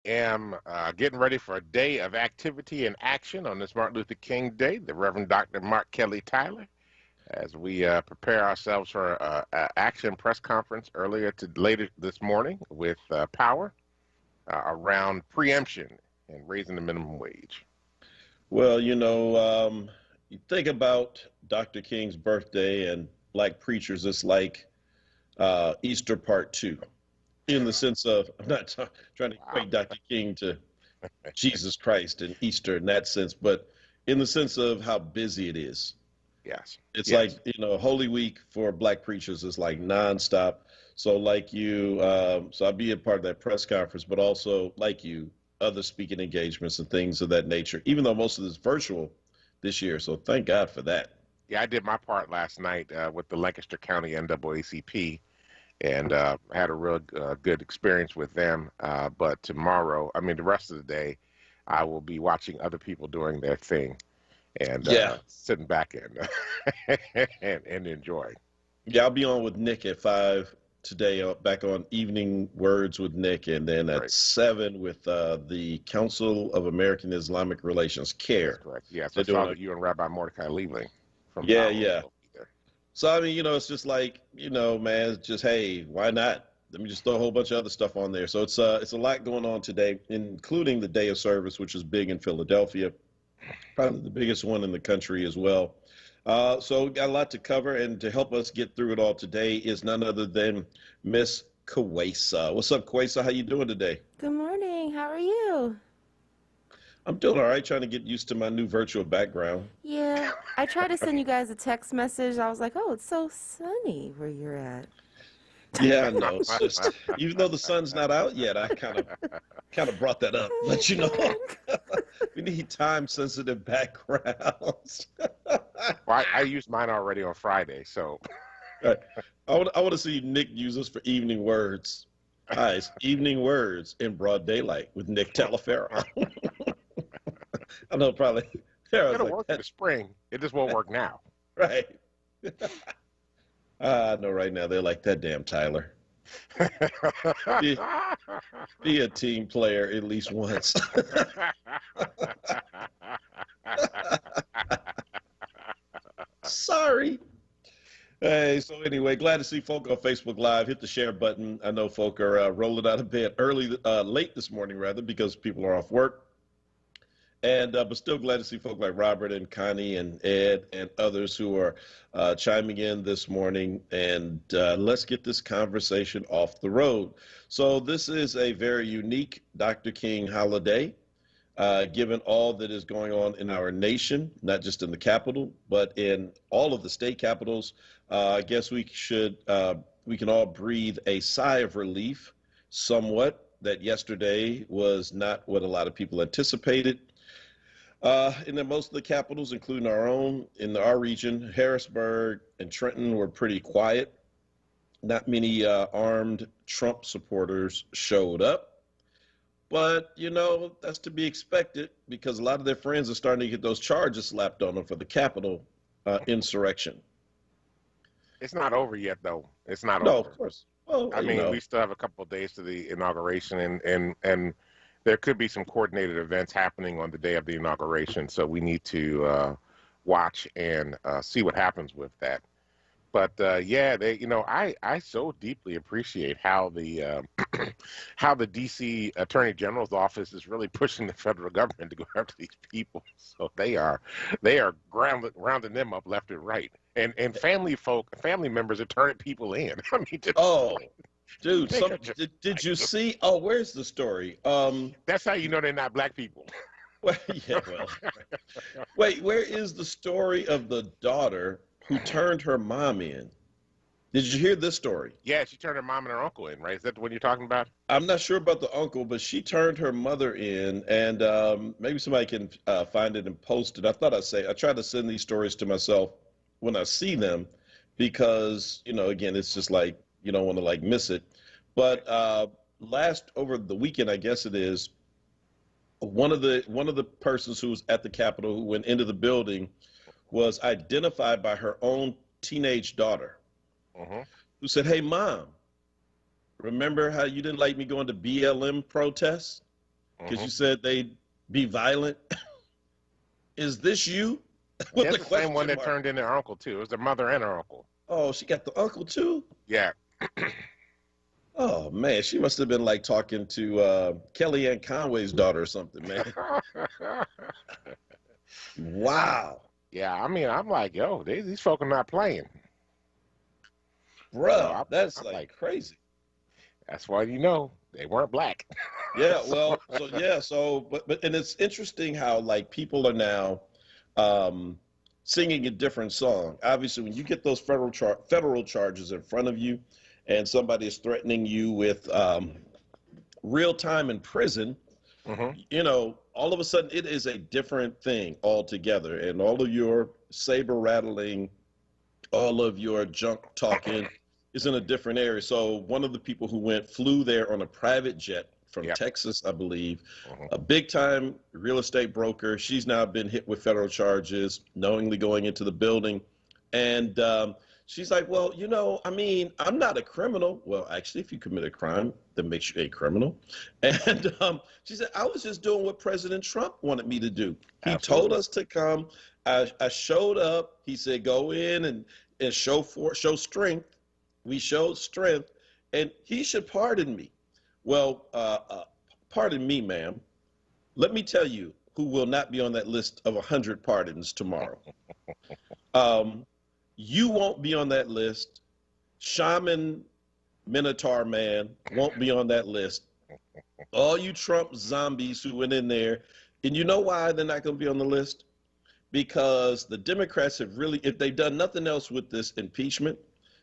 am getting ready for a day of activity and action on this Martin Luther King Day, the Reverend Dr. Mark Kelly Tyler, as we prepare ourselves for a action press conference later this morning with Power around preemption and raising the minimum wage. Well, you think about Dr. King's birthday and black preachers, it's like Easter Part 2, in the sense of, I'm not trying to equate Dr. King to Jesus Christ and Easter in that sense, but in the sense of how busy it is. Yes. It's Yes. like, Holy Week for black preachers is like nonstop. So so I'll be a part of that press conference, but also like you, other speaking engagements and things of that nature, even though most of this is virtual this year. So thank God for that. Yeah, I did my part last night with the Lancaster County NAACP and had a real good experience with them. But tomorrow, the rest of the day, I will be watching other people doing their thing and sitting back and enjoying. Yeah, I'll be on with Nick at 5 today, back on Evening Words with Nick, and then at 7 with the Council of American Islamic Relations, CARE. That's correct. Yes, I saw that you and Rabbi Mordecai Leveling from Yeah. So, it's just like, man, it's just, hey, why not? Let me just throw a whole bunch of other stuff on there. So it's a lot going on today, including the day of service, which is big in Philadelphia, probably the biggest one in the country as well. So got a lot to cover, and to help us get through it all today is none other than Miss Kawesa. What's up, Kawesa? How you doing today? Good morning. How are you? I'm doing all right, trying to get used to my new virtual background. Yeah, I tried to send you guys a text message. I was like, oh, it's so sunny where you're at. Yeah, I know. It's just, even though the sun's not out yet, I kind of brought that up. But we need time-sensitive backgrounds. Well, I used mine already on Friday, so. Right. I want to see Nick use us for evening words. Hi, it's evening words in broad daylight with Nick Talaferro. I know, probably. It'll work in the spring. It just won't work now. Right. I know right now they're like, that damn Tyler. Be a team player at least once. Sorry. Hey, so anyway, glad to see folk on Facebook Live. Hit the share button. I know folk are rolling out of bed late this morning, rather, because people are off work. And but still glad to see folk like Robert and Connie and Ed and others who are chiming in this morning. And let's get this conversation off the road. So this is a very unique Dr. King holiday, given all that is going on in our nation, not just in the capital, but in all of the state capitals. I guess we can all breathe a sigh of relief somewhat that yesterday was not what a lot of people anticipated. And then most of the capitals, including our own, in our region, Harrisburg and Trenton, were pretty quiet. Not many armed Trump supporters showed up. But, that's to be expected because a lot of their friends are starting to get those charges slapped on them for the Capitol insurrection. It's not over yet, though. It's not over. No, of course. Well, we still have a couple of days to the inauguration, and there could be some coordinated events happening on the day of the inauguration, so we need to watch and see what happens with that. But I so deeply appreciate how the how the D.C. Attorney General's office is really pushing the federal government to go after these people. So they are rounding them up left and right, and family members are turning people in. Dude, did you see? Oh, where's the story? That's how you know they're not black people. Well, yeah, well. Wait, where is the story of the daughter who turned her mom in? Did you hear this story? Yeah, she turned her mom and her uncle in, right? Is that the one you're talking about? I'm not sure about the uncle, but she turned her mother in, and maybe somebody can find it and post it. I try to send these stories to myself when I see them because, again, it's just like, you don't want to miss it. But over the weekend, I guess it is, one of the persons who was at the Capitol who went into the building was identified by her own teenage daughter, who said, "Hey, Mom, remember how you didn't like me going to BLM protests? because Hmm. you said they'd be violent. Is this you? With That's the the same one question that mark. turned in their uncle too. It was their mother and her uncle. Oh, she got the uncle too? Yeah. Oh man, she must have been like talking to Kellyanne Conway's daughter or something, man. Wow. Yeah, I mean, I'm like, yo, these folk are not playing. So Bruh, that's I'm like like, crazy. that's why you know they weren't black. Yeah, So, well, so yeah, so but and it's interesting how like people are now um singing a different song. Obviously, when you get those federal charges in front of you and somebody is threatening you with real time in prison, hmm all of a sudden it is a different thing altogether. And all of your saber rattling, all of your junk talking is in a different area. So one of the people who flew there on a private jet from Yep. Texas, I believe, Hmm. a big time real estate broker. She's now been hit with federal charges, knowingly going into the building. And she's like, well, I mean, I'm not a criminal. Well, actually, if you commit a crime, that makes you a criminal. And she said, I was just doing what President Trump wanted me to do. He told Absolutely. us to come. I showed up. He said, go in and show strength. We showed strength, and he should pardon me. Well, pardon me, ma'am. Let me tell you who will not be on that list of 100 pardons tomorrow. Um, you won't be on that list. Shaman Minotaur man won't be on that list. All you Trump zombies who went in there, and you know why they're not going to be on the list? Because the Democrats have really, if they've done nothing else with this impeachment,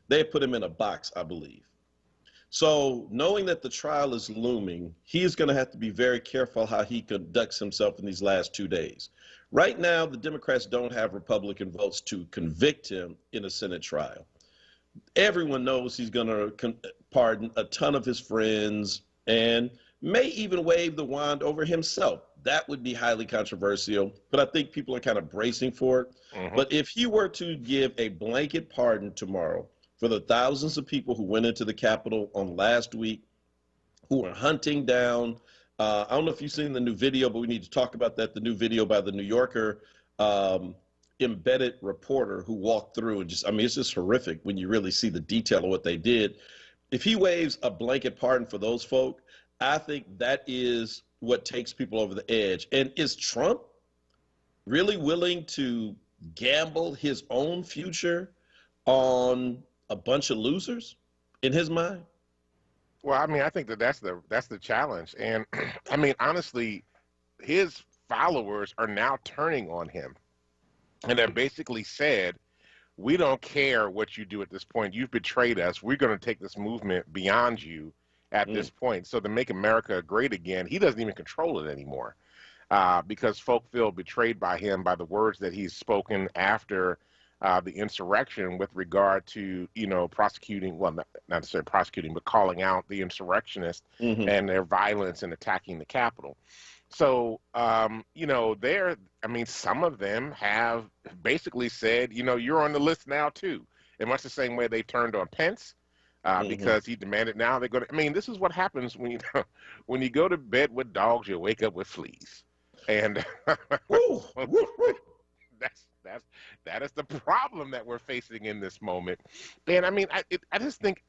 they put him in a box, I believe. So knowing that the trial is looming, he is going to have to be very careful how he conducts himself in these last 2 days. Right now, the Democrats don't have Republican votes to convict him in a Senate trial. Everyone knows he's going to pardon a ton of his friends and may even wave the wand over himself. That would be highly controversial, but I think people are kind of bracing for it. Hmm. But if he were to give a blanket pardon tomorrow for the thousands of people who went into the Capitol on last week, who were hunting down, I don't know if you've seen the new video, but we need to talk about that. The new video by the New Yorker embedded reporter who walked through and just, I mean, it's just horrific when you really see the detail of what they did. If he waves a blanket pardon for those folk, I think that is what takes people over the edge. And is Trump really willing to gamble his own future on a bunch of losers in his mind? Well, I mean, I think that's the challenge, and I mean, honestly, his followers are now turning on him, and they're basically said, "We don't care what you do at this point. You've betrayed us. We're going to take this movement beyond you at Mm, this point." So to make America great again, he doesn't even control it anymore, because folk feel betrayed by him by the words that he's spoken after the insurrection with regard to prosecuting, well, not necessarily prosecuting, but calling out the insurrectionists mhm. and their violence in attacking the Capitol. So I mean, some of them have basically said, you're on the list now too, in much the same way they turned on Pence. Mhm. Because he demanded now they're going to. I mean, this is what happens when when you go to bed with dogs, you wake up with fleas, and Woo, woo, woo. that's that is the problem that we're facing in this moment. And I mean, I just think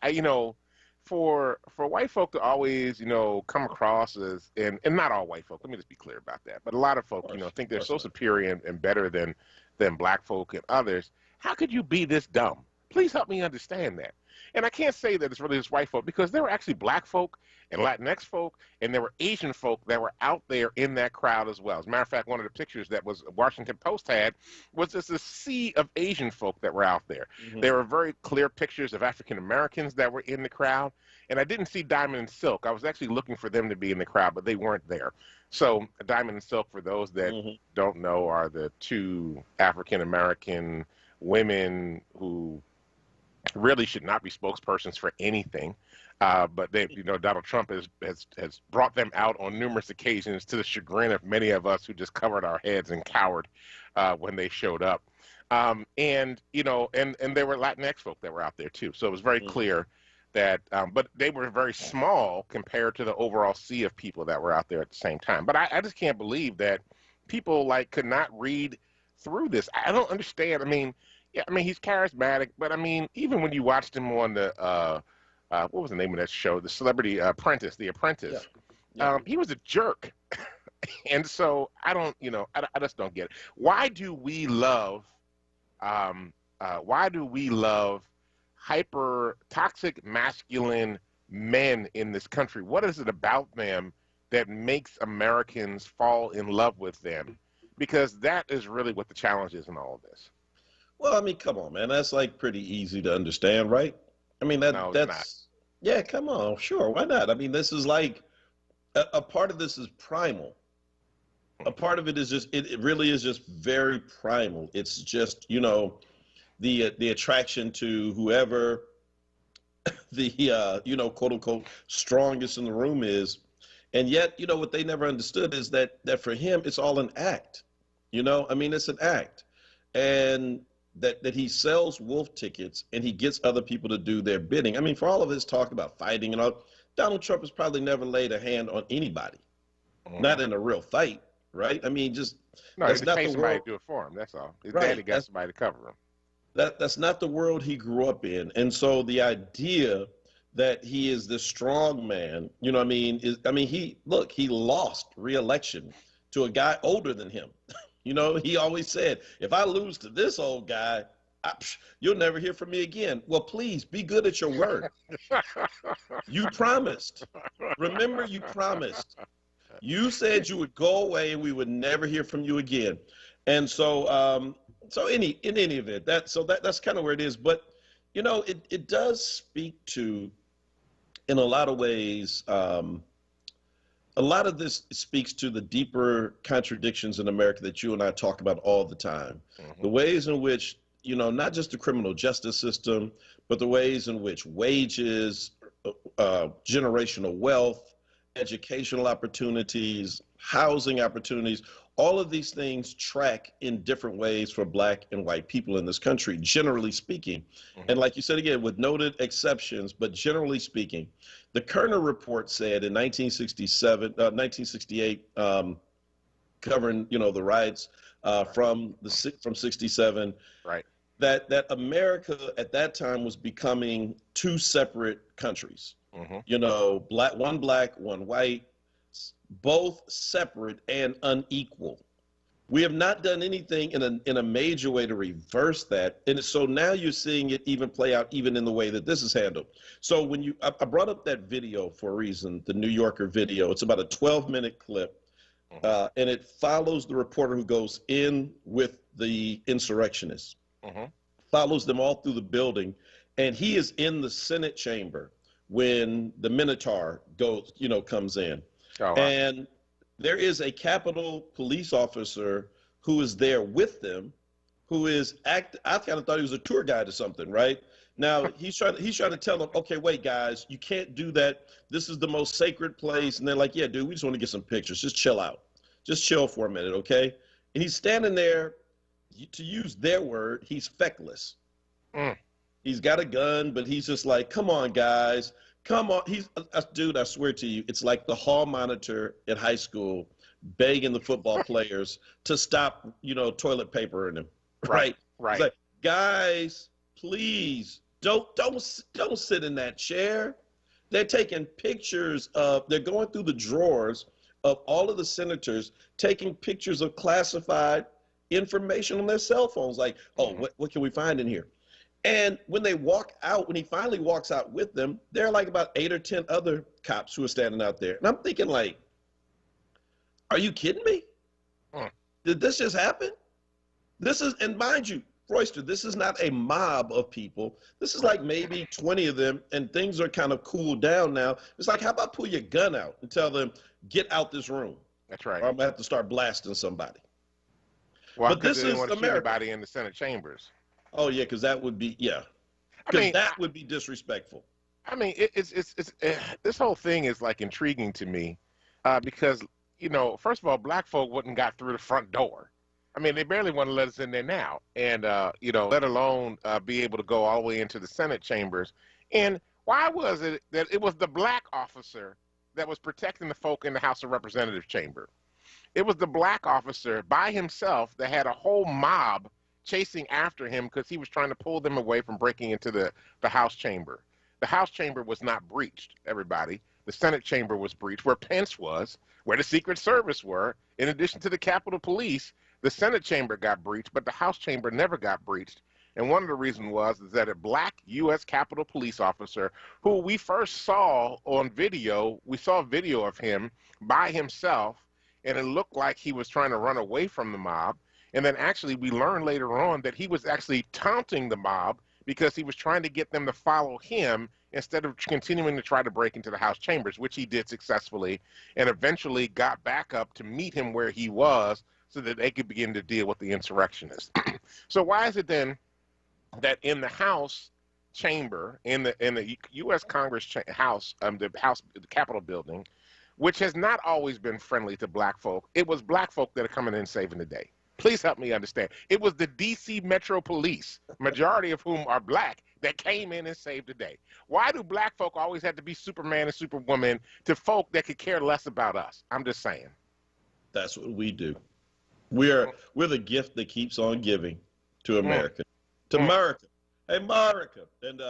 for white folk to always come across as, and not all white folk. Let me just be clear about that. But a lot of Of folk course, think of they're course so not. superior and better than black folk and others. How could you be this dumb? Please help me understand that. And I can't say that it's really just white folk, because there were actually black folk and Latinx folk, and there were Asian folk that were out there in that crowd as well. As a matter of fact, one of the pictures that was Washington Post had was just a sea of Asian folk that were out there. Mhm. There were very clear pictures of African Americans that were in the crowd, and I didn't see Diamond and Silk. I was actually looking for them to be in the crowd, but they weren't there. So Diamond and Silk, for those that Mhm. don't know, are the two African American women who really should not be spokespersons for anything. But Donald Trump has brought them out on numerous occasions, to the chagrin of many of us who just covered our heads and cowered when they showed up. And there were Latinx folk that were out there too. So it was very Mhm. clear but they were very small compared to the overall sea of people that were out there at the same time. But I just can't believe that people like could not read through this. I don't understand. I mean, yeah, I mean he's charismatic, but I mean even when you watched him on the what was the name of that show, the Celebrity Apprentice, The Yeah. Apprentice, Yeah. he was a jerk. And so I don't, I just don't get it. Why do we love why do we love hyper toxic masculine men in this country? What is it about them that makes Americans fall in love with them? Because that is really what the challenge is in all of this. Well, I mean, come on, man. That's like pretty easy to understand, right? I mean, No, it's not. that's yeah. Come on, sure, why not? I mean, this is like a part of this is primal. A part of it is just it really is just very primal. It's just the attraction to whoever the quote unquote strongest in the room is, and yet what they never understood is that for him it's all an act. I mean, it's an act, and that he sells wolf tickets and he gets other people to do their bidding. I mean, for all of his talk about fighting and all, Donald Trump has probably never laid a hand on anybody, not in a real fight, right? I mean, just No, that's he not paid the somebody world. to do it for him. That's all. His Right. daddy got somebody to cover him. That's not the world he grew up in. And so the idea that he is this strong man, what I mean, he lost re-election to a guy older than him. He always said, if I lose to this old guy, you'll never hear from me again. Well, please be good at your word. You promised. Remember, you promised. You said you would go away and we would never hear from you again. And so, in any event, that's kind of where it is. But it does speak to, in a lot of ways, a lot of this speaks to the deeper contradictions in America that you and I talk about all the time. Mm-hmm. The ways in which, not just the criminal justice system, but the ways in which wages, generational wealth, educational opportunities, housing opportunities, all of these things track in different ways for Black and white people in this country, generally speaking. Mm-hmm. And like you said, again, with noted exceptions, but generally speaking, the Kerner report said in 1968, covering, the riots from 67, Right. that America at that time was becoming two separate countries. Mm-hmm. One black, one white, both separate and unequal. We have not done anything in a major way to reverse that. And so now you're seeing it even play out even in the way that this is handled. So I brought up that video for a reason, the New Yorker video. It's about a 12-minute clip. And it follows the reporter who goes in with the insurrectionists, follows them all through the building. And he is in the Senate chamber when the Minotaur comes in. Oh, wow. And there is a Capitol police officer who is there with them, who is I kind of thought he was a tour guide or something, right? Now he's trying to tell them, okay, wait, guys, you can't do that. This is the most sacred place. And they're like, yeah, dude, we just want to get some pictures. Just chill out. Just chill for a minute, okay? And he's standing there, to use their word, he's feckless. He's got a gun, but he's just like, come on, guys. Come on. Dude, I swear to you, it's like the hall monitor at high school begging the football players to stop, toilet paper in them. Right. It's like, guys, please don't sit in that chair. They're taking pictures they're going through the drawers of all of the senators, taking pictures of classified information on their cell phones. Like, oh, what can we find in here? And when he finally walks out with them, there are like about 8 or 10 other cops who are standing out there. And I'm thinking, like, are you kidding me? Did this just happen? And mind you, Royster, this is not a mob of people. This is like maybe 20 of them, and things are kind of cooled down now. It's like, how about pull your gun out and tell them, get out this room? That's right. Or I'm going to have to start blasting somebody. Well, but this they is want to shoot America. anybody in the Senate chambers. Oh, yeah, because that would be, that would be disrespectful. I mean, it's this whole thing is like intriguing to me because, first of all, Black folk wouldn't got through the front door. I mean, they barely want to let us in there now. And, let alone be able to go all the way into the Senate chambers. And Why was it that it was the black officer that was protecting the folk in the House of Representatives chamber? It was the black officer by himself that had a whole mob chasing after him because he was trying to pull them away from breaking into the House chamber. The House chamber was not breached, everybody. The Senate chamber was breached, where Pence was, where the Secret Service were. In addition to the Capitol Police, the Senate chamber got breached, but the House chamber never got breached. And one of the reasons was that a black U.S. Capitol Police officer, who we first saw on video, we saw a video of him by himself, and it looked like he was trying to run away from the mob. And then actually we learned later on that he was actually taunting the mob because he was trying to get them to follow him instead of continuing to try to break into the House chambers, which he did successfully, and eventually got back up to meet him where he was so that they could begin to deal with the insurrectionists. So why is it then that in the House chamber, in the U.S. Congress House, the Capitol building, which has not always been friendly to black folk, it was black folk that are coming in saving the day? Please help me understand. It was the D.C. Metro Police, majority of whom are black, that came in and saved the day. Why do black folk always have to be Superman and Superwoman to folk that could care less about us? I'm just saying. That's what we do. We're the gift that keeps on giving to America. To America. Hey, America. And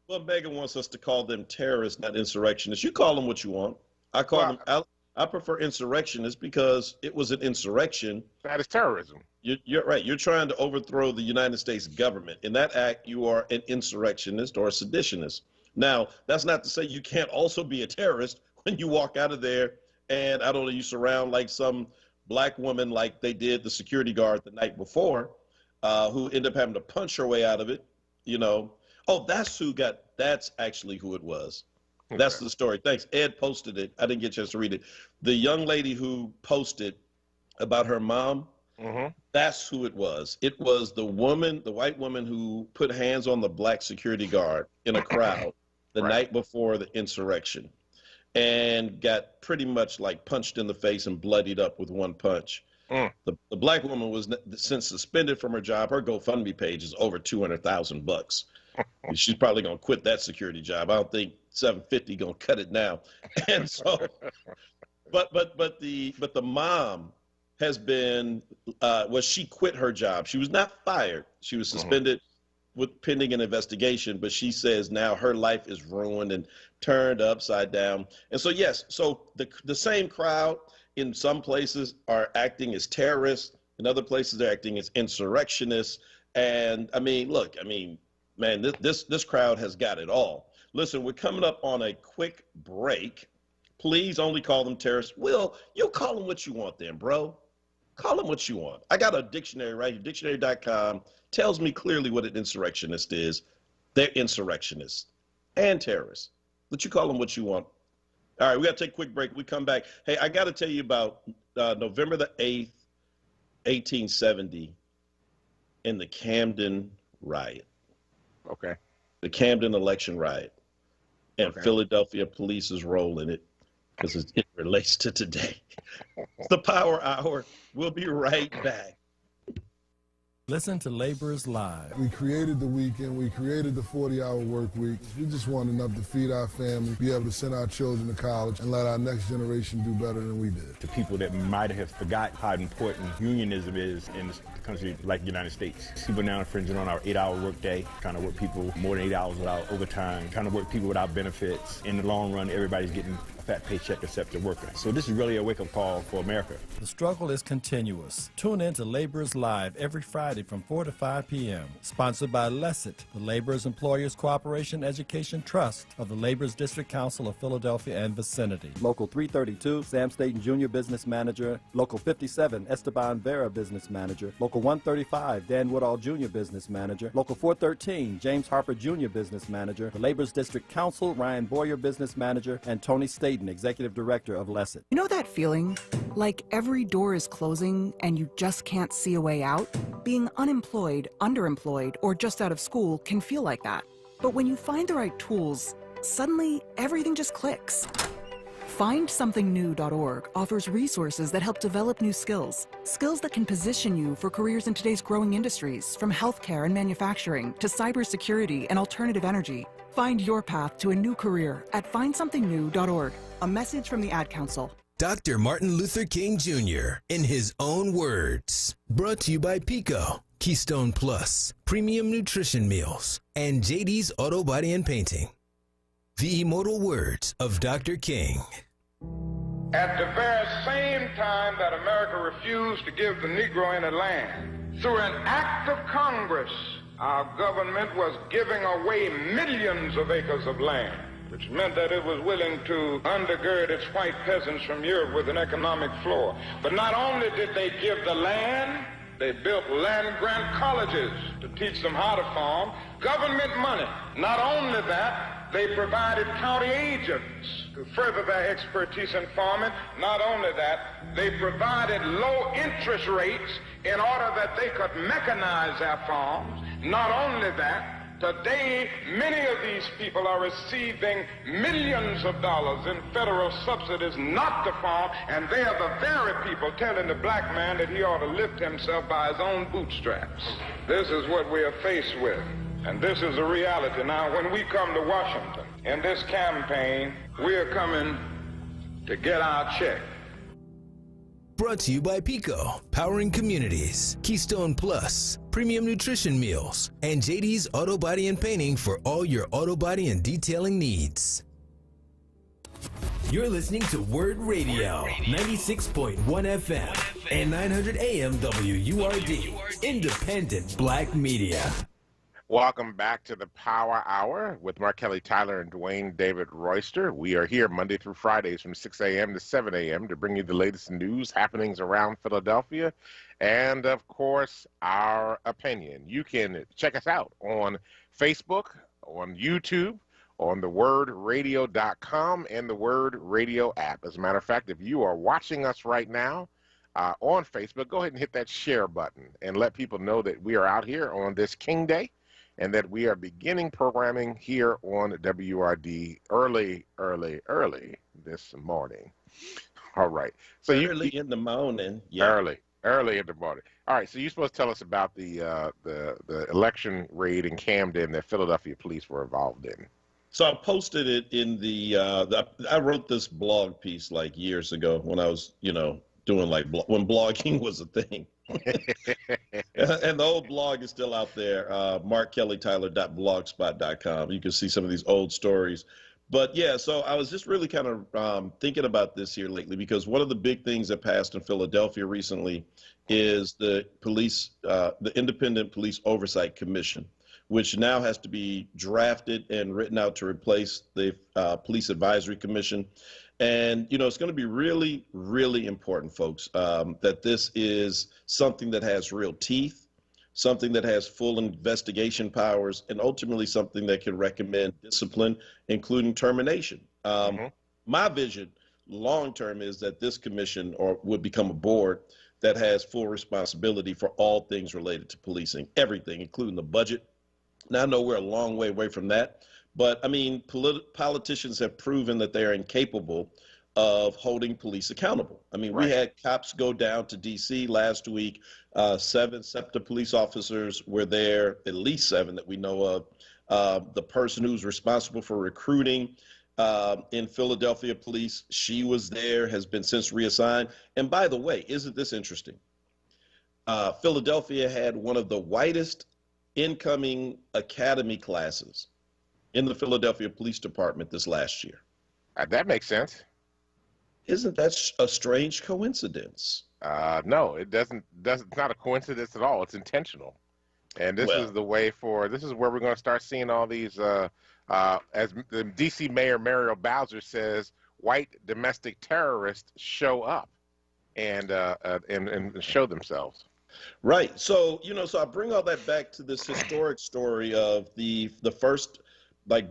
well, Megan wants us to call them terrorists, not insurrectionists. You call them what you want. I call them. I prefer insurrectionists because it was an insurrection. That is terrorism. You're right. You're trying to overthrow the United States government. In that act, you are an insurrectionist or a seditionist. Now, that's not to say you can't also be a terrorist when you walk out of there and, I don't know, you surround like some black woman like they did the security guard the night before, who ended up having to punch her way out of it, you know. Oh, that's actually who it was. Okay. That's the story. Thanks. Ed posted it. I didn't get a chance to read it. The young lady who posted about her mom, that's who it was. It was the woman, the white woman who put hands on the black security guard in a crowd the night before the insurrection and got pretty much like punched in the face and bloodied up with one punch. The black woman was since suspended from her job. Her GoFundMe page is over $200,000. She's probably going to quit that security job. I don't think 750 going to cut it now. And so, but the mom has been, she quit her job. She was not fired. She was suspended with pending an investigation, but she says now her life is ruined and turned upside down. And so, yes, so the same crowd in some places are acting as terrorists. In other places, they're acting as insurrectionists. And I mean, look, man, this crowd has got it all. Listen, we're coming up on a quick break. Please only call them terrorists. Will, you call them what you want then, bro. Call them what you want. I got a dictionary right here. Dictionary.com tells me clearly what an insurrectionist is. They're insurrectionists and terrorists. But you call them what you want. All right, we got to take a quick break. We come back. Hey, I got to tell you about November the 8th, 1870, in the Camden riot. Okay. The Camden election riot. And Philadelphia police's role in it, because it relates to today. It's the Power Hour. We'll be right back. Listen to Laborers Live. We created the weekend. We created the 40-hour work week. We just want enough to feed our family, be able to send our children to college, and let our next generation do better than we did. To people that might have forgot how important unionism is in a country like the United States. People now infringing on our 8-hour workday, trying to work people more than 8 hours without overtime, trying to work people without benefits. In the long run, everybody's getting a fat paycheck except the worker. So this is really a wake-up call for America. The struggle is continuous. Tune in to Laborers Live every Friday from 4 to 5 p.m. Sponsored by LESIT, the Laborers Employers Cooperation Education Trust of the Laborers District Council of Philadelphia and vicinity. Local 332, Sam Staten Jr. Business Manager. Local 57, Esteban Vera Business Manager. Local 135, Dan Woodall Jr. Business Manager. Local 413, James Harper Jr. Business Manager. The Laborers District Council, Ryan Boyer Business Manager, and Tony Staten, Executive Director of LESIT. You know that feeling? Like every door is closing and you just can't see a way out? Being unemployed, underemployed, or just out of school can feel like that. But when you find the right tools, suddenly everything just clicks. FindSomethingNew.org offers resources that help develop new skills. Skills that can position you for careers in today's growing industries, from healthcare and manufacturing to cybersecurity and alternative energy. Find your path to a new career at findsomethingnew.org. A message from the Ad Council. Dr. Martin Luther King Jr. in his own words. Brought to you by Pico, Keystone Plus, Premium Nutrition Meals, and JD's Auto Body and Painting. The immortal words of Dr. King. At the very same time that America refused to give the Negro any land, through an act of Congress, our government was giving away millions of acres of land, which meant that it was willing to undergird its white peasants from Europe with an economic floor. But not only did they give the land, they built land-grant colleges to teach them how to farm, government money. Not only that, they provided county agents to further their expertise in farming. Not only that, they provided low interest rates in order that they could mechanize their farms. Not only that, today many of these people are receiving millions of dollars in federal subsidies not to farm, and they are the very people telling the black man that he ought to lift himself by his own bootstraps. This is what we are faced with, and this is a reality. Now, when we come to Washington in this campaign, we are coming to get our check. Brought to you by Pico, powering communities, Keystone Plus, Premium Nutrition Meals, and JD's Auto Body and Painting for all your auto body and detailing needs. You're listening to WURD Radio, 96.1 FM and 900 AM WURD, independent black media. Welcome back to the Power Hour with Mark Kelly Tyler and Dwayne David Royster. We are here Monday through Fridays from 6 a.m. to 7 a.m. to bring you the latest news, happenings around Philadelphia, and, of course, our opinion. You can check us out on Facebook, on YouTube, on the WURDradio.com, and the WURD Radio app. As a matter of fact, if you are watching us right now on Facebook, go ahead and hit that share button and let people know that we are out here on this King Day, and that we are beginning programming here on WURD early this morning. All right. So early in the morning. Yeah. Early in the morning. All right. So you're supposed to tell us about the election raid in Camden that Philadelphia police were involved in. So I posted it in I wrote this blog piece like years ago when I was, doing when blogging was a thing. And the old blog is still out there, markkellytyler.blogspot.com. You can see some of these old stories. But yeah, so I was just really kind of thinking about this here lately, because one of the big things that passed in Philadelphia recently is the Independent Police Oversight Commission, which now has to be drafted and written out to replace the Police Advisory Commission. And, it's going to be really, really important, folks, that this is something that has real teeth, something that has full investigation powers, and ultimately something that can recommend discipline, including termination. My vision long-term is that this commission would become a board that has full responsibility for all things related to policing, everything, including the budget. Now, I know we're a long way away from that. But, I mean, politicians have proven that they are incapable of holding police accountable. I mean, We had cops go down to D.C. last week. 7 SEPTA police officers were there, at least 7 that we know of. The person who's responsible for recruiting in Philadelphia police, she was there, has been since reassigned. And by the way, isn't this interesting? Philadelphia had one of the whitest incoming academy classes in the Philadelphia Police Department this last year. That makes sense. Isn't that a strange coincidence? No, it doesn't. It's not a coincidence at all. It's intentional. And this is where we're going to start seeing all these, as the D.C. Mayor Muriel Bowser says, white domestic terrorists show up and show themselves. Right. So, so I bring all that back to this historic story of the first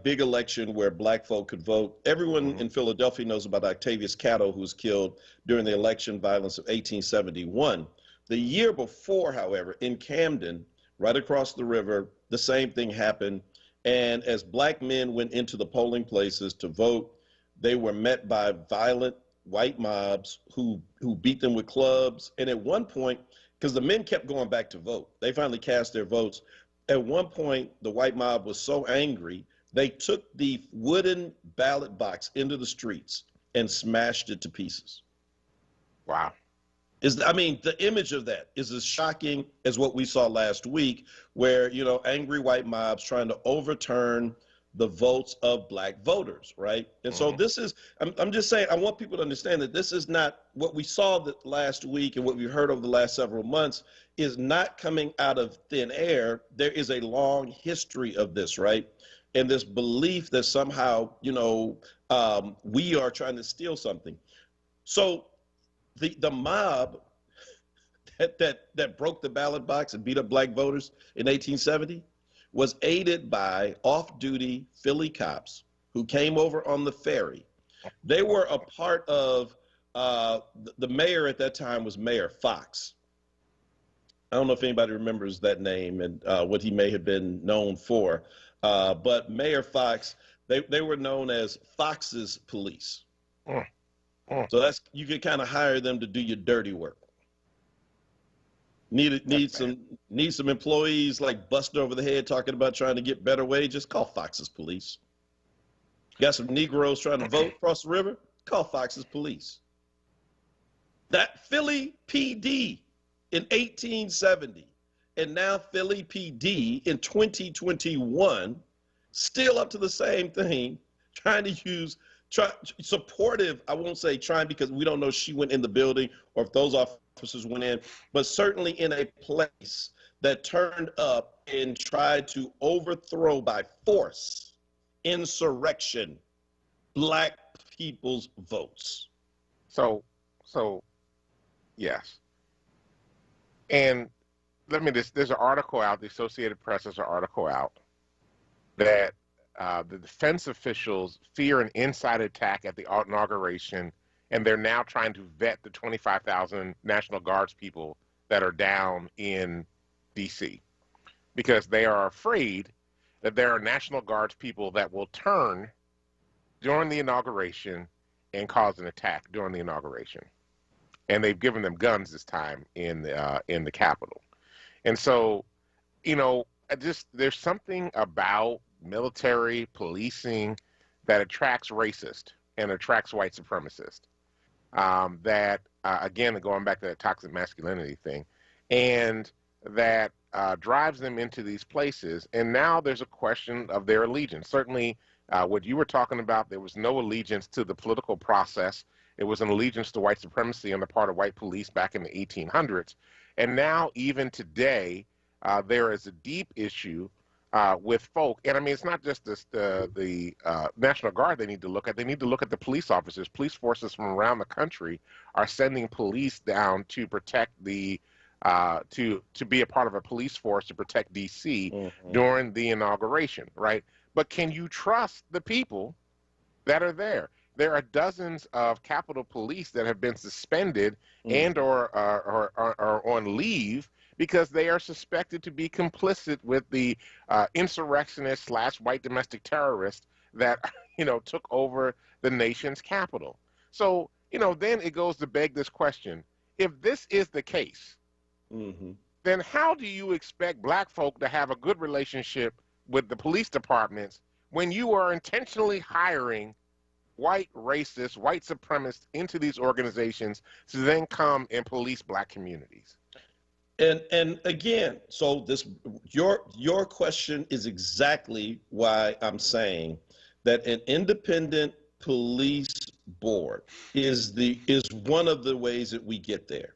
big election where black folk could vote. Everyone in Philadelphia knows about Octavius Catto, who was killed during the election violence of 1871. The year before, however, in Camden, right across the river, the same thing happened. And as black men went into the polling places to vote, they were met by violent white mobs who beat them with clubs. And at one point, because the men kept going back to vote, they finally cast their votes. At one point, the white mob was so angry They took the wooden ballot box into the streets and smashed it to pieces. Wow. The image of that is as shocking as what we saw last week, where, angry white mobs trying to overturn the votes of black voters, right? And so this is, I'm just saying, I want people to understand that this is not what we saw last week, and what we heard over the last several months is not coming out of thin air. There is a long history of this, right? And this belief that somehow, we are trying to steal something. So the mob that broke the ballot box and beat up black voters in 1870 was aided by off-duty Philly cops who came over on the ferry. They were a part of, the mayor at that time was Mayor Fox. I don't know if anybody remembers that name and what he may have been known for, but Mayor Fox, they were known as Fox's police. So you could kind of hire them to do your dirty work. Need some employees like busted over the head talking about trying to get better wages? Call Fox's police. Got some Negroes trying to vote across the river? Call Fox's police. That Philly PD in 1870 and now Philly PD in 2021 still up to the same thing, trying to use supportive. I won't say trying, because we don't know if she went in the building or if those officers went in, but certainly in a place that turned up and tried to overthrow by force, insurrection, black people's votes. So yes. And there's an article out, the Associated Press has an article out that the defense officials fear an inside attack at the inauguration, and they're now trying to vet the 25,000 National Guards people that are down in D.C. because they are afraid that there are National Guards people that will turn during the inauguration and cause an attack during the inauguration. And they've given them guns this time in the Capitol. And so, there's something about military policing that attracts racist and attracts white supremacists. Again, going back to that toxic masculinity thing, and that drives them into these places. And now there's a question of their allegiance. Certainly, what you were talking about, there was no allegiance to the political process. It was an allegiance to white supremacy on the part of white police back in the 1800s. And now, even today, there is a deep issue with folk. And I mean, it's not just the National Guard they need to look at. They need to look at the police officers. Police forces from around the country are sending police down to protect to be a part of a police force to protect D.C. during the inauguration, right? But can you trust the people that are there? There are dozens of Capitol Police that have been suspended and or on leave because they are suspected to be complicit with the insurrectionists / white domestic terrorists that took over the nation's capital. So then it goes to beg this question: if this is the case, then how do you expect black folk to have a good relationship with the police departments when you are intentionally hiring white racists, white supremacists into these organizations to then come and police black communities? And again, so your question is exactly why I'm saying that an independent police board is one of the ways that we get there.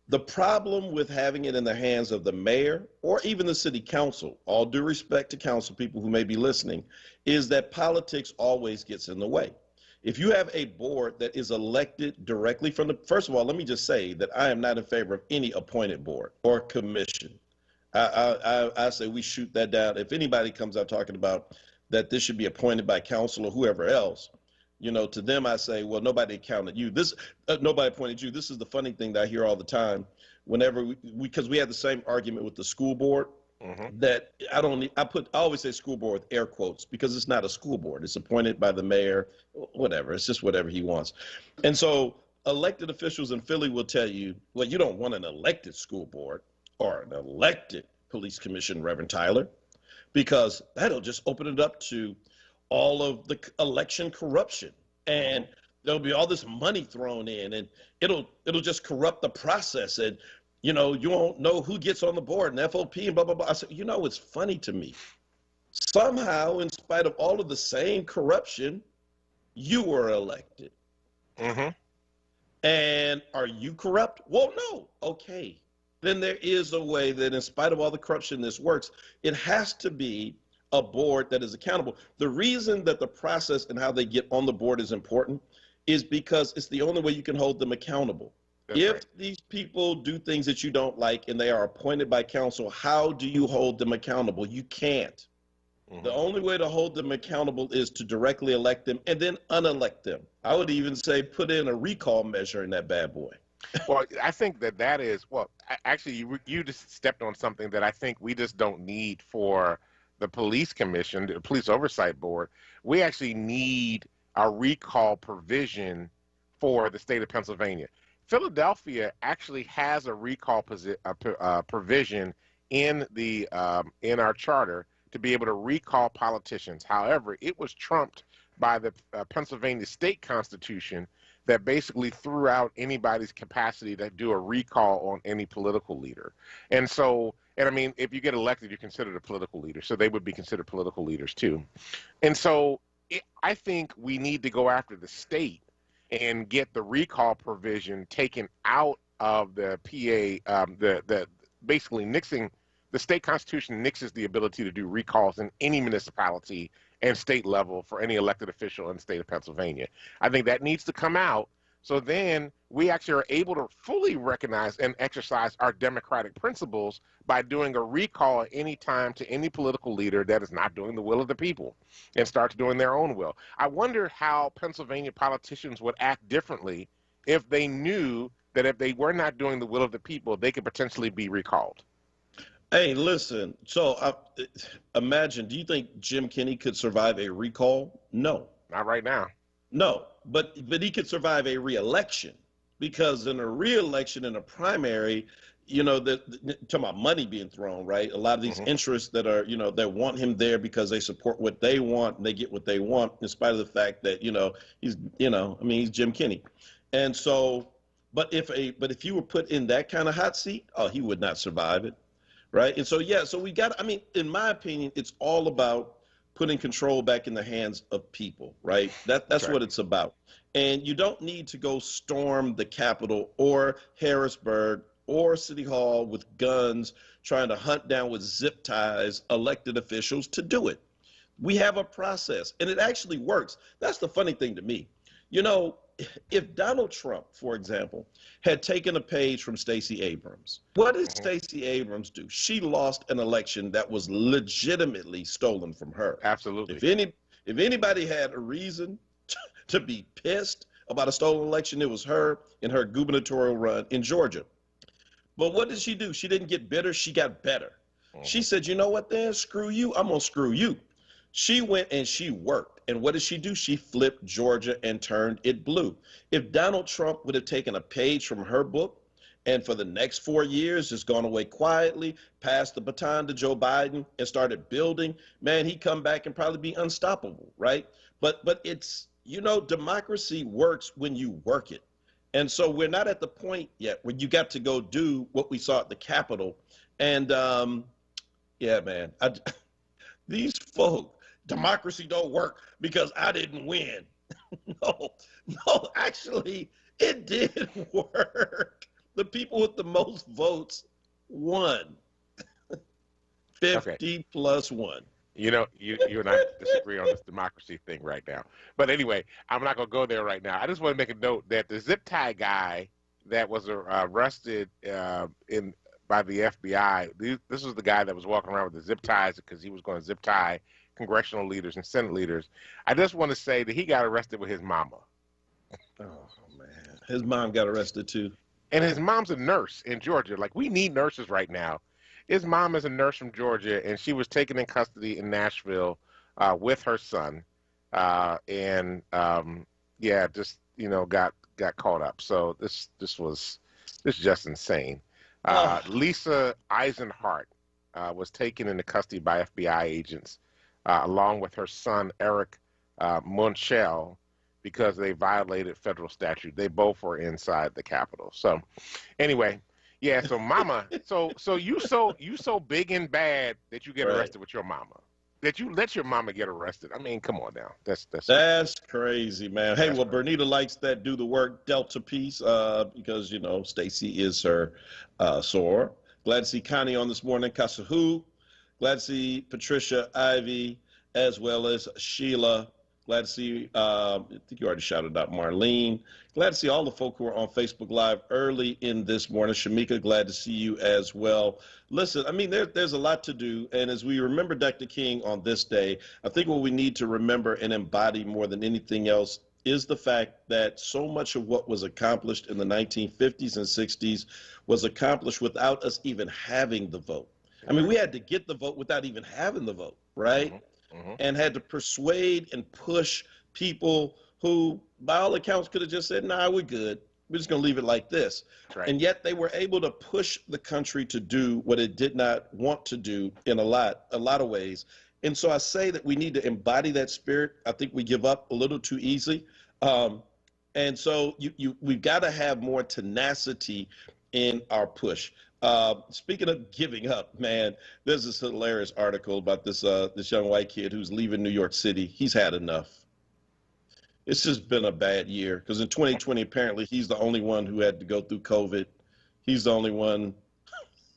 The problem with having it in the hands of the mayor or even the city council, all due respect to council people who may be listening, is that politics always gets in the way. If you have a board that is elected directly from first of all, let me just say that I am not in favor of any appointed board or commission. I say we shoot that down. If anybody comes out talking about that this should be appointed by council or whoever else, to them I say, well, nobody counted you. Nobody appointed you. This is the funny thing that I hear all the time whenever because we had the same argument with the school board. That I always say school board with air quotes because it's not a school board. It's appointed by the mayor, whatever. It's just whatever he wants. And so elected officials in Philly will tell you, well, you don't want an elected school board or an elected police commission, Reverend Tyler. because that'll just open it up to all of the election corruption, and there'll be all this money thrown in, and it'll just corrupt the process, and you won't know who gets on the board and FOP and blah blah blah. I said, it's funny to me. Somehow, in spite of all of the same corruption, you were elected. And are you corrupt? Well, no. Okay. Then there is a way that in spite of all the corruption this works. It has to be a board that is accountable. The reason that the process and how they get on the board is important is because it's the only way you can hold them accountable. If these people do things that you don't like and they are appointed by council, how do you hold them accountable? You can't. The only way to hold them accountable is to directly elect them and then unelect them. I would even say put in a recall measure in that bad boy. Well, I think that is, actually, you just stepped on something that I think we just don't need for the police commission, the police oversight board. We actually need a recall provision for the state of Pennsylvania. Philadelphia actually has a recall provision in our charter to be able to recall politicians. However, it was trumped by the Pennsylvania state constitution that basically threw out anybody's capacity to do a recall on any political leader. And I mean, if you get elected, you're considered a political leader. So they would be considered political leaders too. And so I think we need to go after the state and get the recall provision taken out of the PA, basically nixing. The state constitution nixes the ability to do recalls in any municipality and state level for any elected official in the state of Pennsylvania. I think that needs to come out, so then we actually are able to fully recognize and exercise our democratic principles by doing a recall at any time to any political leader that is not doing the will of the people and starts doing their own will. I wonder how Pennsylvania politicians would act differently if they knew that if they were not doing the will of the people, they could potentially be recalled. Hey, listen, so imagine, do you think Jim Kenney could survive a recall? No. Not right now. No, but he could survive a re-election, because in a re-election, in a primary, talking about money being thrown, right? A lot of these interests that are, that want him there because they support what they want and they get what they want, in spite of the fact that, he's Jim Kenney. And so, but if you were put in that kind of hot seat, he would not survive it. Right. And so, so we got, in my opinion, it's all about putting control back in the hands of people. Right. That's what it's about. And you don't need to go storm the Capitol or Harrisburg or City Hall with guns, trying to hunt down with zip ties elected officials to do it. We have a process, and it actually works. That's the funny thing to me. If Donald Trump, for example, had taken a page from Stacey Abrams, what did Stacey Abrams do? She lost an election that was legitimately stolen from her. Absolutely. If anybody had a reason to be pissed about a stolen election, it was her in her gubernatorial run in Georgia. But what did she do? She didn't get bitter. She got better. She said, you know what, then? Screw you. I'm going to screw you. She went and she worked. And what did she do? She flipped Georgia and turned it blue. If Donald Trump would have taken a page from her book and for the next 4 years just gone away quietly, passed the baton to Joe Biden and started building, man, he'd come back and probably be unstoppable, right? But it's, democracy works when you work it. And so we're not at the point yet where you got to go do what we saw at the Capitol. And man, these folk, democracy don't work because I didn't win. No, actually, it did work. The people with the most votes won. 50 plus 1. You and I disagree on this democracy thing right now. But anyway, I'm not going to go there right now. I just want to make a note that the zip tie guy that was arrested by the FBI, this was the guy that was walking around with the zip ties because he was going to zip tie congressional leaders and Senate leaders. I just want to say that he got arrested with his mama. Oh, man. His mom got arrested, too. And his mom's a nurse in Georgia. Like, we need nurses right now. His mom is a nurse from Georgia, and she was taken in custody in Nashville with her son. Got caught up. So this is just insane. Lisa Eisenhart was taken into custody by FBI agents, along with her son, Eric Munchell, because they violated federal statute. They both were inside the Capitol. So anyway, yeah, so mama, so you so big and bad that you get arrested with your mama. That you let your mama get arrested. I mean, come on now. That's crazy, man. Hey, well, crazy. Bernita likes that do the work Delta piece because, you know, Stacy is her soror. Glad to see Connie on this morning. Kasahu. Glad to see Patricia, Ivy, as well as Sheila. Glad to see, I think you already shouted out Marlene. Glad to see all the folk who are on Facebook Live early in this morning. Shamika, glad to see you as well. Listen, I mean, there's a lot to do. And as we remember Dr. King on this day, I think what we need to remember and embody more than anything else is the fact that so much of what was accomplished in the 1950s and 60s was accomplished without us even having the vote. I mean, we had to get the vote without even having the vote, right? Mm-hmm. And had to persuade and push people who, by all accounts, could have just said, nah, we're good. We're just going to leave it like this. Right. And yet they were able to push the country to do what it did not want to do in a lot of ways. And so I say that we need to embody that spirit. I think we give up a little too easy. And so we've got to have more tenacity in our push. Speaking of giving up, man, there's this hilarious article about this young white kid who's leaving New York City. He's had enough. It's just been a bad year because in 2020, apparently he's the only one who had to go through COVID. He's the only one.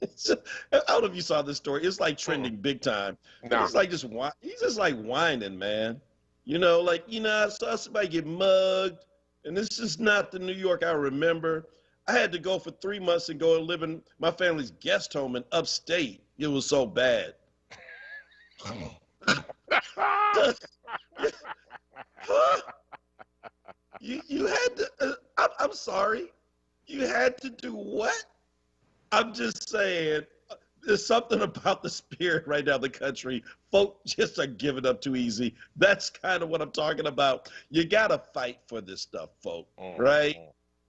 I don't know if you saw this story. It's like trending big time. No. It's like he's just like whining, man. You know, like, you know, I saw somebody get mugged, and this is not the New York I remember. I had to go for 3 months and go and live in my family's guest home in upstate. It was so bad. You had to, I'm sorry. You had to do what? I'm just saying, there's something about the spirit right now in the country. Folk just are giving up too easy. That's kind of what I'm talking about. You got to fight for this stuff, folk, right?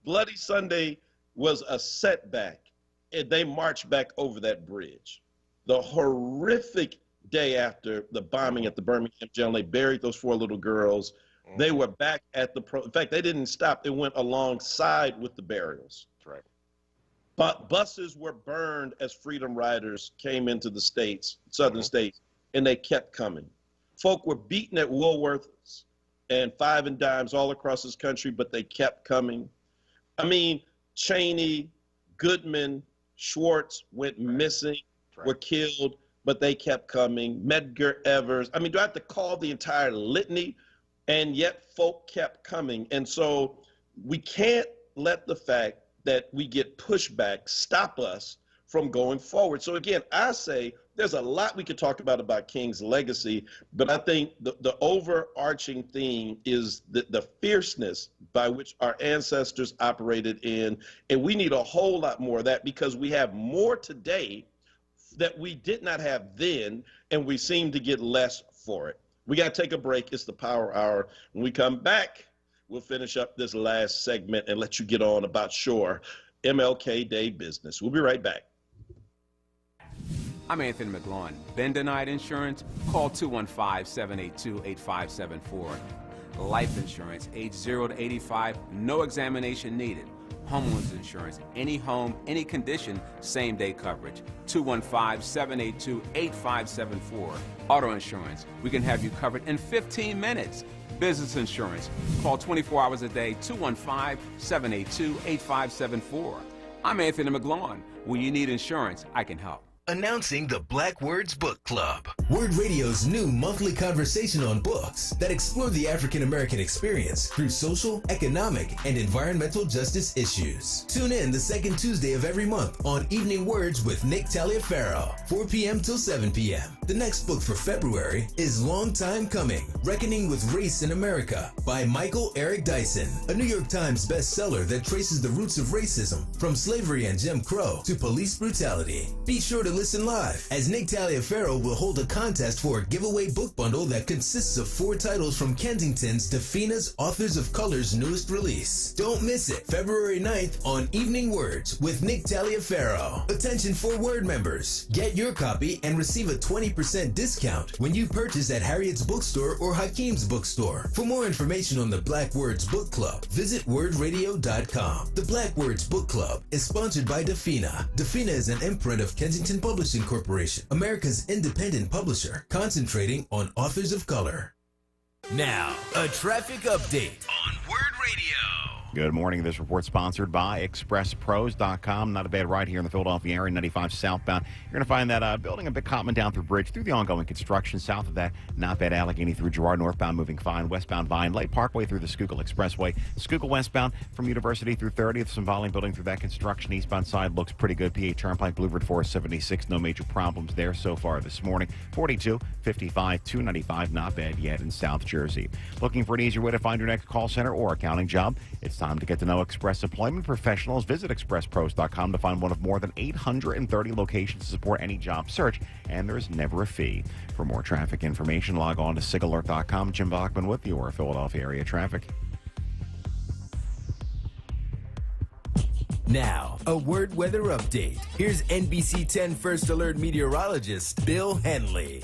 Bloody Sunday was a setback, and they marched back over that bridge. The horrific day after the bombing at the Birmingham jail, they buried those 4 little girls. They were back at in fact, they didn't stop. They went alongside with the burials. That's right. But buses were burned as Freedom Riders came into the states, southern states, and they kept coming. Folk were beaten at Woolworths and 5 and dimes all across this country, but they kept coming. I mean, Cheney, Goodman, Schwartz went missing, were killed, but they kept coming. Medgar Evers. I mean, do I have to call the entire litany? And yet folk kept coming. And so we can't let the fact that we get pushback stop us from going forward. So again, I say there's a lot we could talk about King's legacy, but I think the overarching theme is the fierceness by which our ancestors operated in, and we need a whole lot more of that because we have more today that we did not have then, and we seem to get less for it. We got to take a break. It's the Power Hour. When we come back, we'll finish up this last segment and let you get on about MLK Day business. We'll be right back. I'm Anthony McGlaughlin. Been denied insurance? Call 215-782-8574. Life insurance, age 0 to 85, no examination needed. Homeowners insurance, any home, any condition, same-day coverage. 215-782-8574. Auto insurance, we can have you covered in 15 minutes. Business insurance, call 24 hours a day, 215-782-8574. I'm Anthony McGlaughlin. When you need insurance, I can help. Announcing the Black Words Book Club, Word Radio's new monthly conversation on books that explore the African American experience through social, economic, and environmental justice issues. Tune in the second Tuesday of every month on Evening Words with Nick Taliaferro, 4 p.m. till 7 p.m. The next book for February is Long Time Coming, Reckoning with Race in America by Michael Eric Dyson, a New York Times bestseller that traces the roots of racism from slavery and Jim Crow to police brutality. Be sure to listen live, as Nick Taliaferro will hold a contest for a giveaway book bundle that consists of 4 titles from Kensington's Defina's Authors of Color's newest release. Don't miss it, February 9th on Evening Words with Nick Taliaferro. Attention for Word members. Get your copy and receive a 20% discount when you purchase at Harriet's Bookstore or Hakeem's Bookstore. For more information on the Black Words Book Club, visit wordradio.com. The Black Words Book Club is sponsored by Defina. Defina is an imprint of Kensington Publishing Corporation, America's independent publisher, concentrating on authors of color. Now, a traffic update on Word Radio. Good morning. This report sponsored by ExpressPros.com. Not a bad ride here in the Philadelphia area, 95 southbound. You're going to find that building a bit Cottman down through Bridge through the ongoing construction. South of that, not bad. Allegheny through Girard, northbound moving fine. Westbound Vine Lake Parkway through the Schuylkill Expressway. Schuylkill westbound from University through 30th. Some volume building through that construction. Eastbound side looks pretty good. PA Turnpike, Bluebird 476. No major problems there so far this morning. 42, 55, 295. Not bad yet in South Jersey. Looking for an easier way to find your next call center or accounting job? It's time to get to know Express Employment Professionals. Visit ExpressPros.com to find one of more than 830 locations to support any job search, and there's never a fee. For more traffic information, log on to SIGAlert.com. Jim Bachman with your Philadelphia area traffic. Now, a Word weather update. Here's NBC 10 First Alert meteorologist Bill Henley.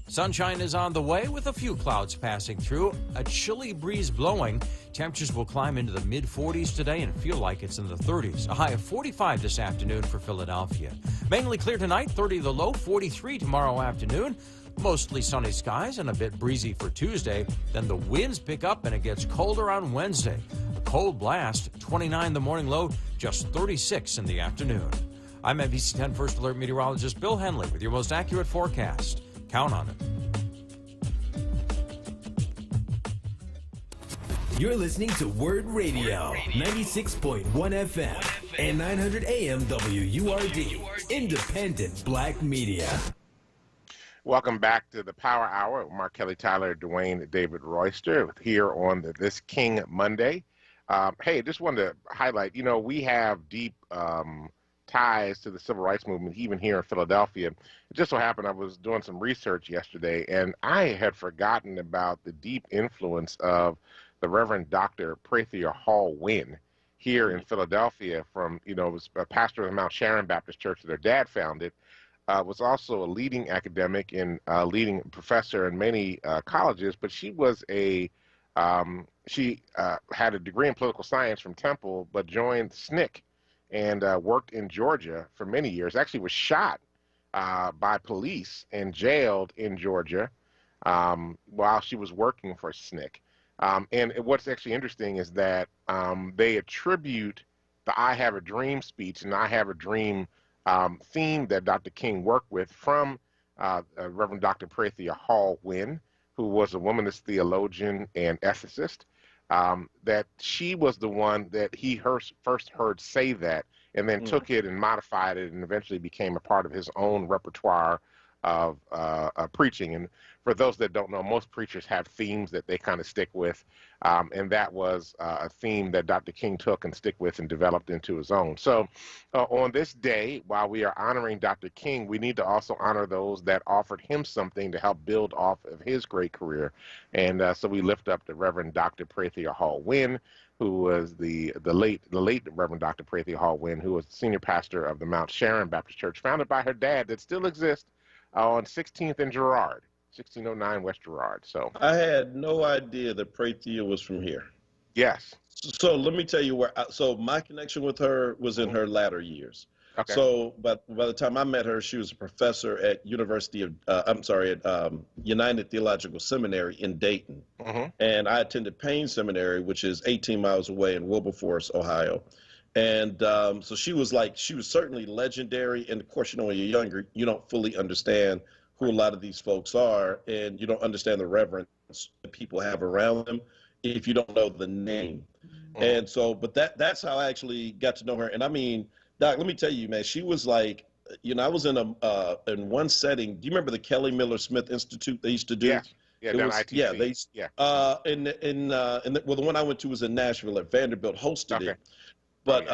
Sunshine is on the way with a few clouds passing through, a chilly breeze blowing. Temperatures will climb into the mid-40s today and feel like it's in the 30s. A high of 45 this afternoon for Philadelphia. Mainly clear tonight, 30 the low, 43 tomorrow afternoon. Mostly sunny skies and a bit breezy for Tuesday. Then the winds pick up and it gets colder on Wednesday. A cold blast, 29 the morning low, just 36 in the afternoon. I'm NBC 10 First Alert meteorologist Bill Henley with your most accurate forecast. Count on it. You're listening to Word Radio, 96.1 FM and 900 AM WURD, independent black media. Welcome back to the Power Hour. Mark Kelly, Tyler, Dwayne, David Royster here on This King Monday. Hey, just wanted to highlight, we have deep ties to the civil rights movement, even here in Philadelphia. It just so happened I was doing some research yesterday, and I had forgotten about the deep influence of the Reverend Dr. Prathia Hall Wynne here in Philadelphia from, was a pastor of the Mount Sharon Baptist Church that her dad founded, was also a leading academic and leading professor in many colleges, but she was she had a degree in political science from Temple, but joined SNCC and worked in Georgia for many years. Actually was shot by police and jailed in Georgia while she was working for SNCC. And what's actually interesting is that they attribute the I Have a Dream speech and I Have a Dream theme that Dr. King worked with from Reverend Dr. Prathia Hall Wynne, who was a womanist theologian and ethicist, that she was the one that he first heard say that, and then took it and modified it and eventually became a part of his own repertoire of preaching. And for those that don't know, most preachers have themes that they kind of stick with, and that was a theme that Dr. King took and stick with and developed into his own. So on this day, while we are honoring Dr. King, we need to also honor those that offered him something to help build off of his great career. And so we lift up the Reverend Dr. Prathia Hall Wynne, who was the late Reverend Dr. Prathia Hall Wynne, who was the senior pastor of the Mount Sharon Baptist Church, founded by her dad, that still exists on 16th and Girard, 1609 West Girard. So I had no idea that Prathia was from here. Yes. So let me tell you where. So my connection with her was in her latter years. Okay. So, but by the time I met her, she was a professor at United Theological Seminary in Dayton, and I attended Payne Seminary, which is 18 miles away in Wilberforce, Ohio. And so she was certainly legendary. And of course, when you're younger, you don't fully understand who a lot of these folks are, and you don't understand the reverence that people have around them if you don't know the name. And so, but that's how I actually got to know her. And I mean, Doc, let me tell you, man, she was like, I was in one setting. Do you remember the Kelly Miller Smith Institute they used to do? Yeah. Yeah, down ITC. The one I went to was in Nashville at Vanderbilt, hosted it. But,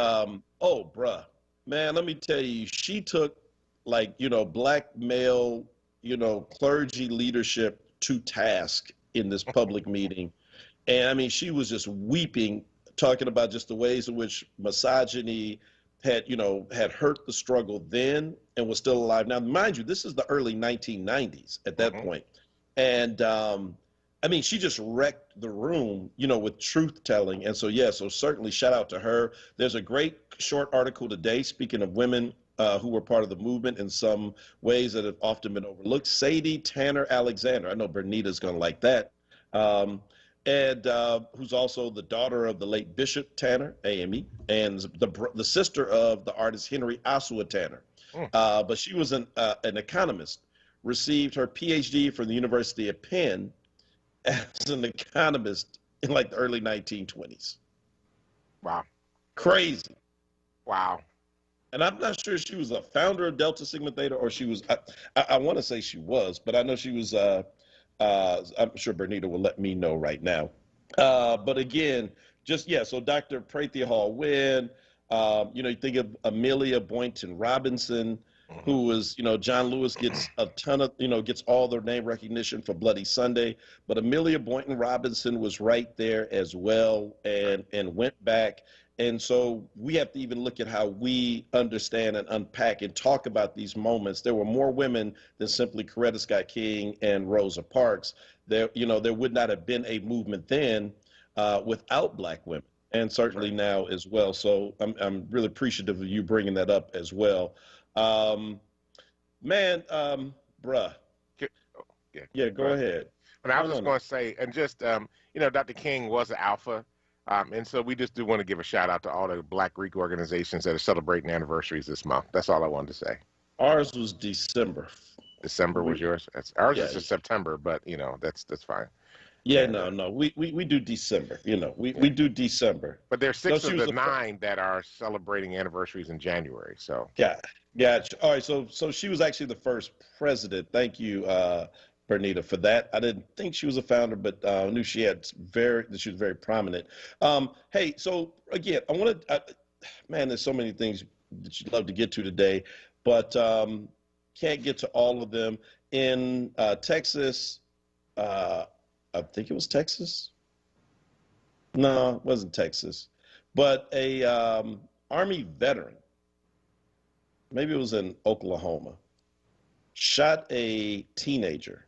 bruh, man, let me tell you, she took like, black male, clergy leadership to task in this public meeting. And I mean, she was just weeping, talking about just the ways in which misogyny had hurt the struggle then and was still alive. Now, mind you, this is the early 1990s at that point. And I mean, she just wrecked the room, with truth telling. And so, so certainly shout out to her. There's a great short article today, speaking of women who were part of the movement in some ways that have often been overlooked. Sadie Tanner Alexander. I know Bernita's going to like that. And who's also the daughter of the late Bishop Tanner, AME, and the sister of the artist Henry Ossawa Tanner. But she was an economist, received her PhD from the University of Penn as an economist in like the early 1920s. Wow. Crazy. Wow. And I'm not sure she was a founder of Delta Sigma Theta, or she was, I want to say she was, but I know she was, I'm sure Bernita will let me know right now. But again, so Dr. Prathia Hall-Wynn, you think of Amelia Boynton Robinson, who was, John Lewis gets a ton of, gets all their name recognition for Bloody Sunday, but Amelia Boynton Robinson was right there as well and went back. And so we have to even look at how we understand and unpack and talk about these moments. There were more women than simply Coretta Scott King and Rosa Parks. There would not have been a movement then without Black women, and certainly now as well. So I'm really appreciative of you bringing that up as well. Bruh. Yeah, go ahead. And I was just going to say, and just, Dr. King was an alpha. And so we just do want to give a shout out to all the Black Greek organizations that are celebrating anniversaries this month. That's all I wanted to say. Ours was December. December was yours? Ours is just September, but that's fine. Yeah, no. We do December. We do December. But there's 6 of the 9 that are celebrating anniversaries in January. So yeah. All right. So she was actually the first president. Thank you, Bernita, for that. I didn't think she was a founder, but I knew she was very prominent. Hey, so again, I want to, man, there's so many things that you'd love to get to today, but can't get to all of them. In Texas, I think it was Texas. No, it wasn't Texas, but a Army veteran, maybe it was in Oklahoma, shot a teenager.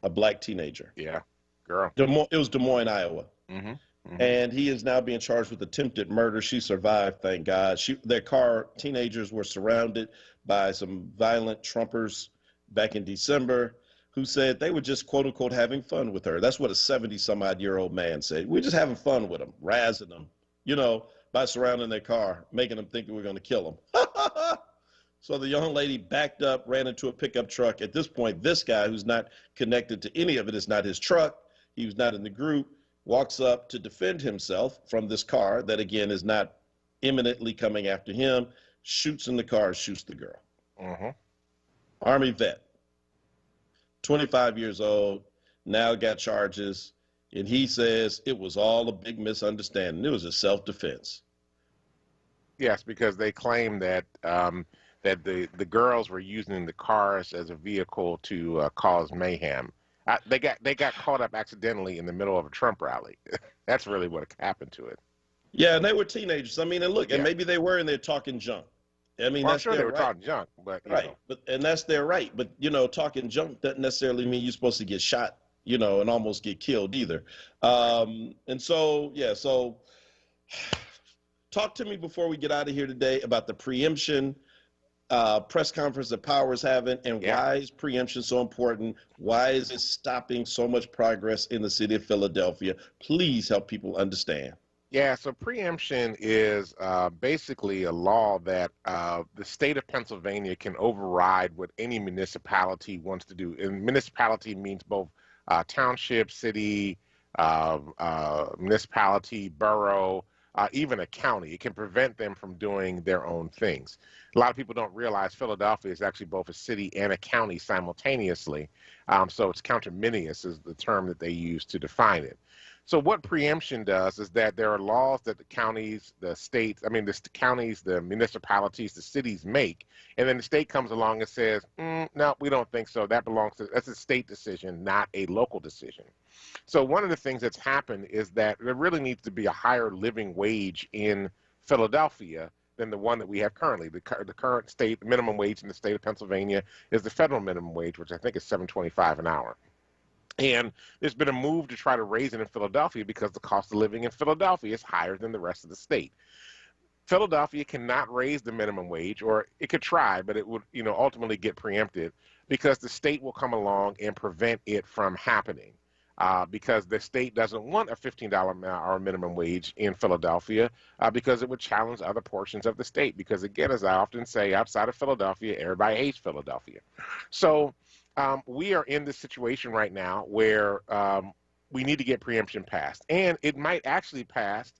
A Black teenager. Yeah, girl. It was Des Moines, Iowa. Mm-hmm. And he is now being charged with attempted murder. She survived, thank God. Teenagers were surrounded by some violent Trumpers back in December who said they were just, quote unquote, having fun with her. That's what a 70-some-odd-year-old man said. We're just having fun with them, razzing them, by surrounding their car, making them think we were going to kill them. So the young lady backed up, ran into a pickup truck. At this point, this guy, who's not connected to any of it, is not his truck. He was not in the group, walks up to defend himself from this car that, again, is not imminently coming after him, shoots in the car, shoots the girl. Mm-hmm. Army vet, 25 years old, now got charges, and he says it was all a big misunderstanding. It was a self-defense. Yes, because they claim that that the girls were using the cars as a vehicle to cause mayhem. They got caught up accidentally in the middle of a Trump rally. That's really what happened to it. Yeah, and they were teenagers. I mean, and look, and maybe they were, and they're talking junk. I mean, well, that's I'm sure they were right. talking junk, but right. And that's their right. But talking junk doesn't necessarily mean you're supposed to get shot, and almost get killed either. And so so talk to me before we get out of here today about the preemption press conference that Power's having, and why is preemption so important? Why is it stopping so much progress in the city of Philadelphia? Please help people understand. Yeah, so preemption is basically a law that the state of Pennsylvania can override what any municipality wants to do. And municipality means both township, city, municipality, borough, even a county. It can prevent them from doing their own things. A lot of people don't realize Philadelphia is actually both a city and a county simultaneously. So it's conterminous is the term that they use to define it. So what preemption does is that there are laws that the counties, the states, the counties, the municipalities, the cities make, and then the state comes along and says, no, we don't think so. That's a state decision, not a local decision. So one of the things that's happened is that there really needs to be a higher living wage in Philadelphia than the one that we have currently. The current state minimum wage in the state of Pennsylvania is the federal minimum wage, which I think is $7.25 an hour. And there's been a move to try to raise it in Philadelphia because the cost of living in Philadelphia is higher than the rest of the state. Philadelphia cannot raise the minimum wage, or it could try, but it would, ultimately get preempted because the state will come along and prevent it from happening. Because the state doesn't want a $15 an hour minimum wage in Philadelphia because it would challenge other portions of the state. Because again, as I often say, outside of Philadelphia, everybody hates Philadelphia. So we are in this situation right now where we need to get preemption passed. And it might actually pass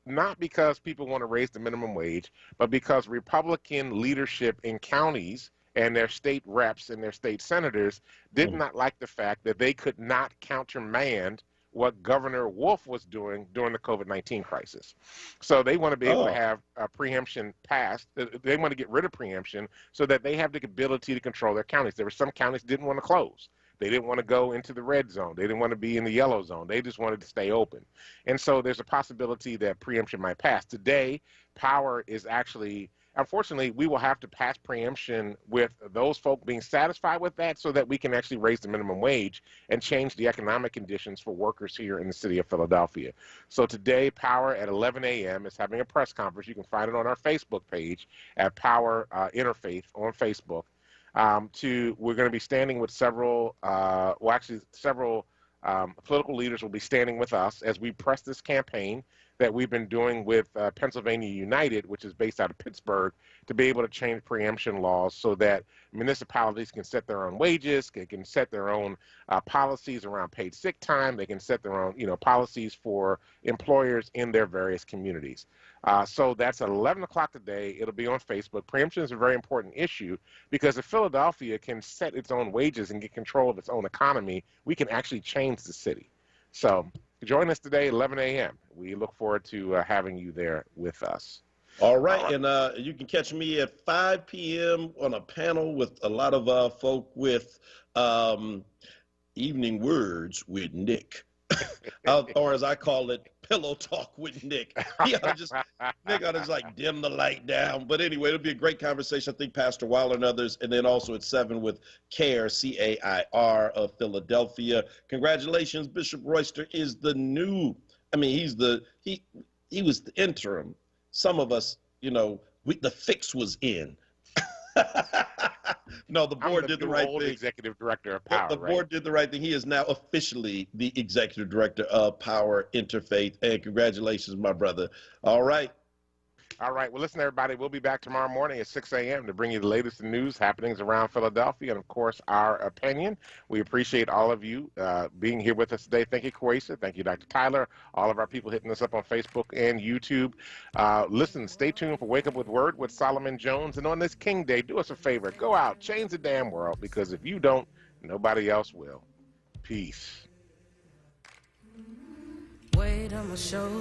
not because people want to raise the minimum wage, but because Republican leadership in counties and their state reps and their state senators did not like the fact that they could not countermand what Governor Wolf was doing during the COVID-19 crisis. So they want to be able to have preemption passed. They want to get rid of preemption so that they have the ability to control their counties. There were some counties that didn't want to close. They didn't want to go into the red zone. They didn't want to be in the yellow zone. They just wanted to stay open. And so there's a possibility that preemption might pass. Today, power is actually, unfortunately, we will have to pass preemption with those folk being satisfied with that so that we can actually raise the minimum wage and change the economic conditions for workers here in the city of Philadelphia. So today, Power at 11 a.m. is having a press conference. You can find it on our Facebook page at Power Interfaith on Facebook. We're going to be standing with several political leaders will be standing with us as we press this campaign that we've been doing with Pennsylvania United, which is based out of Pittsburgh, to be able to change preemption laws so that municipalities can set their own wages, they can set their own policies around paid sick time, they can set their own policies for employers in their various communities. So that's at 11 o'clock today. It'll be on Facebook. Preemption is a very important issue because if Philadelphia can set its own wages and get control of its own economy, we can actually change the city. So join us today at 11 a.m. We look forward to having you there with us. All right. And you can catch me at 5 p.m. on a panel with a lot of folk with Evening Words with Nick. Or as I call it, Pillow Talk with Nick. Nick ought to just like dim the light down. But anyway, it'll be a great conversation. I think Pastor Weiler and others. And then also at 7 with CAIR, C-A-I-R of Philadelphia. Congratulations. Bishop Royster is the new, he was the interim. Some of us, the fix was in. No, the board did the right thing. Executive director of Power. The board did the right thing. He is now officially the executive director of Power Interfaith. And congratulations, my brother. All right. All right. Well, listen, everybody, we'll be back tomorrow morning at 6 a.m. to bring you the latest news happenings around Philadelphia and, of course, our opinion. We appreciate all of you being here with us today. Thank you, Kwesa. Thank you, Dr. Tyler. All of our people hitting us up on Facebook and YouTube. Listen, stay tuned for Wake Up with Word with Solomon Jones. And on this King Day, do us a favor. Go out, change the damn world, because if you don't, nobody else will. Peace. Weight on my shoulder.